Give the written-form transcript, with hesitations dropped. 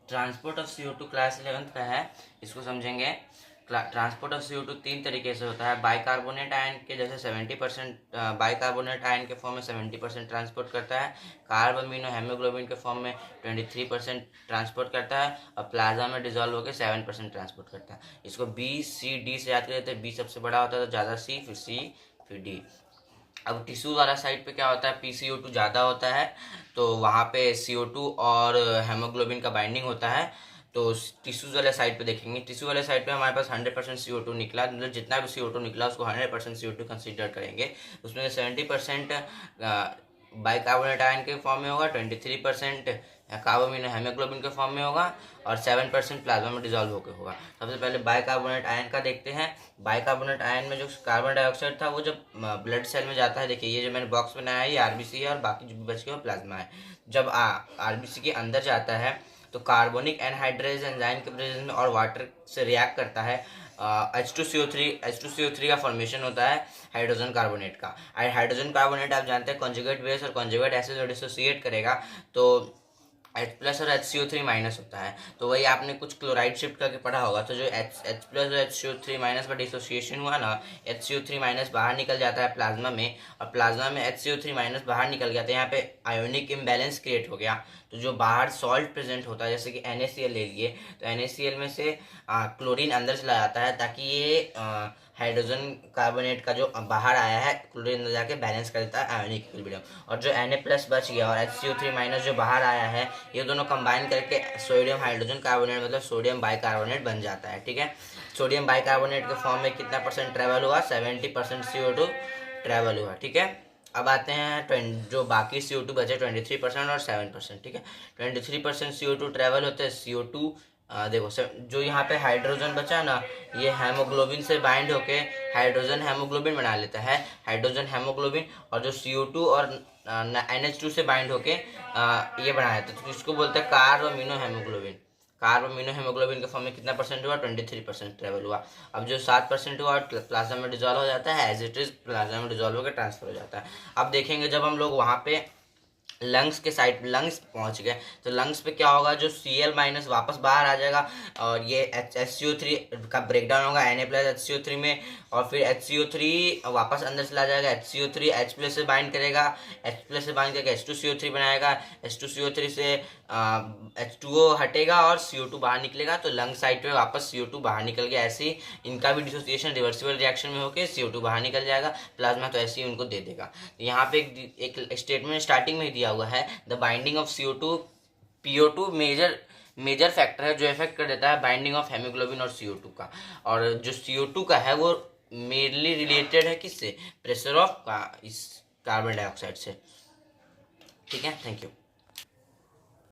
Transport of CO2 class 11th का है, इसको समझेंगे। ट्रांसपोर्ट ऑफ CO2 तीन तरीके से होता है। बाइकार्बोनेट आयन के जैसे 70% बाइकार्बोनेट आयन के फॉर्म में 70% ट्रांसपोर्ट करता है, कार्बोमिनो हेमोग्लोबिन के फॉर्म में 23% ट्रांसपोर्ट करता है, और प्लाज्मा में डिजोल्व होकर 7% ट्रांसपोर्ट करता है। इसको B, C, D से याद कर लेते हैं। B सबसे बड़ा होता है तो ज़्यादा C, फिर C, फिर D। अब टिश्यू वाला साइड पे क्या होता है, PCO2 ज़्यादा होता है, तो वहाँ पे CO2 और हेमोग्लोबिन का बाइंडिंग होता है। तो टिश्यूज वाले साइड पे देखेंगे, टिश्यू वाले साइड पे हमारे पास 100% CO2 निकला, मतलब जितना भी CO2 निकला उसको 100% CO2 कंसिडर करेंगे। उसमें 70% बाइकार्बोनेट आयन के फॉर्म में होगा, 23% कार्बोमिनो हेमोग्लोबिन के फॉर्म में होगा, और 7% प्लाज्मा में डिजोल्व होकर होगा। सबसे पहले बाइकार्बोनेट आयन का देखते हैं। बाइकार्बोनेट आयन में जो कार्बन डाइऑक्साइड था वो जब ब्लड सेल में जाता है, देखिए ये जो मैंने बॉक्स बनाया है ये RBC है, और बाकी जो भी बच गया वो प्लाज्मा है। जब RBC के अंदर जाता है तो कार्बोनिक एनहाइड्रेज एंजाइम के प्रेजेंस में और वाटर से रिएक्ट करता है। H2CO3 का फॉर्मेशन होता है हाइड्रोजन कार्बोनेट का। हाइड्रोजन कार्बोनेट आप जानते हैं कॉन्जुगेट बेस और कॉन्जुगेट एसिड और डिसोसिएट करेगा तो H+ और HCO3- होता है। तो वही आपने कुछ क्लोराइड शिफ्ट करके पढ़ा होगा। तो जो H+ और HCO3- का डिसोसिएशन हुआ ना, HCO3- बाहर निकल जाता है प्लाज्मा में, और प्लाज्मा में HCO3- बाहर निकल गया तो यहाँ पे आयोनिक इम्बैलेंस क्रिएट हो गया। तो जो बाहर सॉल्ट प्रेजेंट होता है, जैसे कि NaCl ले लिए, तो NaCl में से क्लोरीन अंदर चला जाता है ताकि ये हाइड्रोजन कार्बोनेट का जो बाहर आया है क्लोरीन अंदर जाके बैलेंस कर देता है आयोनिक इक्विलिब्रियम। और जो Na+ बच गया और HCO3- जो बाहर आया है, ये दोनों कंबाइन करके सोडियम हाइड्रोजन कार्बोनेट मतलब सोडियम बाइकार्बोनेट बन जाता है। ठीक है, सोडियम बाइकार्बोनेट के फॉर्म में कितना परसेंट ट्रेवल हुआ, 70% CO2 ट्रेवल हुआ। ठीक है, अब आते हैं जो बाकी CO2 बचे 23% और 7%। ठीक है, 23% CO2 ट्रेवल होते हैं। CO2 देखो जो यहाँ पे हाइड्रोजन बचा ना, ये हेमोग्लोबिन से बाइंड होके हाइड्रोजन हेमोग्लोबिन बना लेता है, हाइड्रोजन हेमोग्लोबिन। और जो CO2 और NH2 से बाइंड होके ये बना लेता है, तो इसको बोलते हैं कार्बोमिनो हेमोग्लोबिन। कार्बोमिनो हेमोग्लोबिन के फॉर्म में कितना परसेंट हुआ, 23% ट्रेवल हुआ। अब जो 7% हुआ प्लाज्मा में डिजोल्व हो जाता है, एज इट इज प्लाज्मा में डिजोल्व होकर ट्रांसफर हो जाता है। अब देखेंगे जब हम लोग वहाँ पे लंग्स के साइड लंग्स पहुंच गए तो लंग्स पे क्या होगा, जो Cl- वापस बाहर आ जाएगा, और ये HCO3 का ब्रेकडाउन होगा Na+ HCO3 में, और फिर HCO3 वापस अंदर चला जाएगा, HCO3 H+ से बाइंड करेगा, H+ से बाइंड करके H2CO3 बनाएगा, H2CO3 से H2O हटेगा और CO2 बाहर निकलेगा। तो लंग साइड पे वापस CO2 बाहर निकल गया। ऐसे ही इनका भी डिसोसिएशन रिवर्सिबल रिएक्शन में होकर CO2 बाहर निकल जाएगा, प्लाज्मा तो ऐसे ही उनको दे देगा। यहाँ पे एक स्टेटमेंट स्टार्टिंग में ही दिया हुआ है, the binding of CO2 PO2 major factor है जो इफेक्ट कर देता है बाइंडिंग ऑफ हेमोग्लोबिन और CO2 का। और जो CO2 का है वो मेनली रिलेटेड है किससे, प्रेशर ऑफ इस कार्बन डाइऑक्साइड से। ठीक है, थैंक यू।